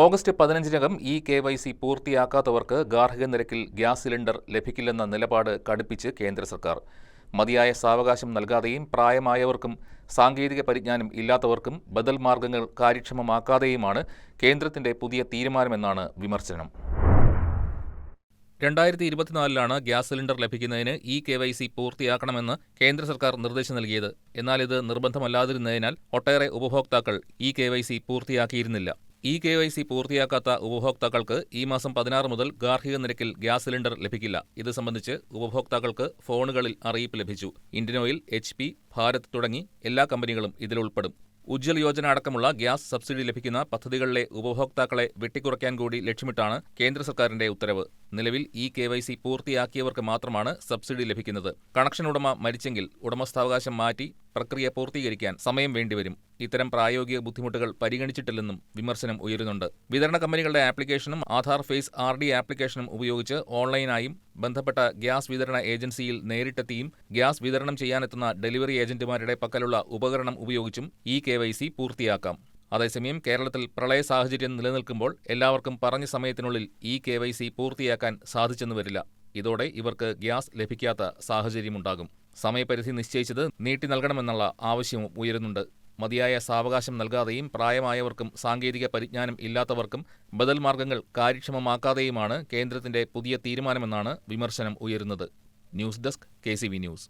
August 15-നകം KYC പൂർത്തിയാക്കാത്തവർക്ക് ഗാർഹിക നിരക്കിൽ gas cylinder ലഭിക്കില്ലെന്ന നിലപാട് കടുപ്പിച്ച് കേന്ദ്ര സർക്കാർ. മതിയായ സാവകാശം നൽകാതെയും പ്രായമായവർക്കും സാങ്കേതിക പരിജ്ഞാനം ഇല്ലാത്തവർക്കും ബദൽ മാർഗങ്ങൾ കാര്യക്ഷമമാക്കാതെയുമാണ് കേന്ദ്രത്തിന്റെ പുതിയ തീരുമാനമെന്നാണ് വിമർശനം. 2024-ലാണ് ഗ്യാസ് സിലിണ്ടർ ലഭിക്കുന്നതിന് KYC പൂർത്തിയാക്കണമെന്ന് കേന്ദ്ര സർക്കാർ നിർദ്ദേശം നൽകിയത്. എന്നാൽ ഇത് നിർബന്ധമല്ലാതിരുന്നതിനാൽ ഒട്ടേറെ ഉപഭോക്താക്കൾ KYC പൂർത്തിയാക്കിയിരുന്നില്ല. KYC പൂർത്തിയാക്കാത്ത ഉപഭോക്താക്കൾക്ക് ഈ മാസം 16 മുതൽ ഗാർഹിക നിരക്കിൽ ഗ്യാസ് സിലിണ്ടർ ലഭിക്കില്ല. ഇത് സംബന്ധിച്ച് ഉപഭോക്താക്കൾക്ക് ഫോണുകളിൽ അറിയിപ്പ് ലഭിച്ചു. ഇന്ത്യൻ ഓയിൽ, HP, ഭാരത് തുടങ്ങി എല്ലാ കമ്പനികളും ഇതിലുൾപ്പെടും. ഉജ്ജ്വൽ യോജന അടക്കമുള്ള ഗ്യാസ് സബ്സിഡി ലഭിക്കുന്ന പദ്ധതികളിലെ ഉപഭോക്താക്കളെ വെട്ടിക്കുറയ്ക്കാൻ കൂടി ലക്ഷ്യമിട്ടാണ് കേന്ദ്ര സർക്കാരിന്റെ ഉത്തരവ്. നിലവിൽ KYC പൂർത്തിയാക്കിയവർക്ക് മാത്രമാണ് സബ്സിഡി ലഭിക്കുന്നത്. കണക്ഷൻ ഉടമ മരിച്ചെങ്കിൽ ഉടമസ്ഥാവകാശം മാറ്റി പ്രക്രിയ പൂർത്തീകരിക്കാൻ സമയം വേണ്ടിവരും. ഇത്തരം പ്രായോഗിക ബുദ്ധിമുട്ടുകൾ പരിഗണിച്ചിട്ടില്ലെന്നും വിമർശനം ഉയരുന്നുണ്ട്. വിതരണ കമ്പനികളുടെ ആപ്ലിക്കേഷനും ആധാർ ഫേസ് RD ആപ്ലിക്കേഷനും ഉപയോഗിച്ച് ഓൺലൈനായും ബന്ധപ്പെട്ട ഗ്യാസ് വിതരണ ഏജൻസിയിൽ നേരിട്ടെത്തിയും ഗ്യാസ് വിതരണം ചെയ്യാനെത്തുന്ന ഡെലിവറി ഏജന്റുമാരുടെ പക്കലുള്ള ഉപകരണം ഉപയോഗിച്ചും KYC പൂർത്തിയാക്കാം. അതേസമയം കേരളത്തിൽ പ്രളയ സാഹചര്യം നിലനിൽക്കുമ്പോൾ എല്ലാവർക്കും പറഞ്ഞ സമയത്തിനുള്ളിൽ KYC പൂർത്തിയാക്കാൻ സാധിച്ചെന്ന് വരില്ല. ഇതോടെ ഇവർക്ക് ഗ്യാസ് ലഭിക്കാത്ത സാഹചര്യമുണ്ടാകും. സമയപരിധി നിശ്ചയിച്ചത് നീട്ടി നൽകണമെന്നുള്ള ആവശ്യവും ഉയരുന്നുണ്ട്. മതിയായ സാവകാശം നൽകാതെയും പ്രായമായവർക്കും സാങ്കേതിക പരിജ്ഞാനം ഇല്ലാത്തവർക്കും ബദൽ മാർഗങ്ങൾ കാര്യക്ഷമമാക്കാതെയുമാണ് കേന്ദ്രത്തിന്റെ പുതിയ തീരുമാനമെന്നാണ് വിമർശനം ഉയരുന്നത്. News desk KCV news.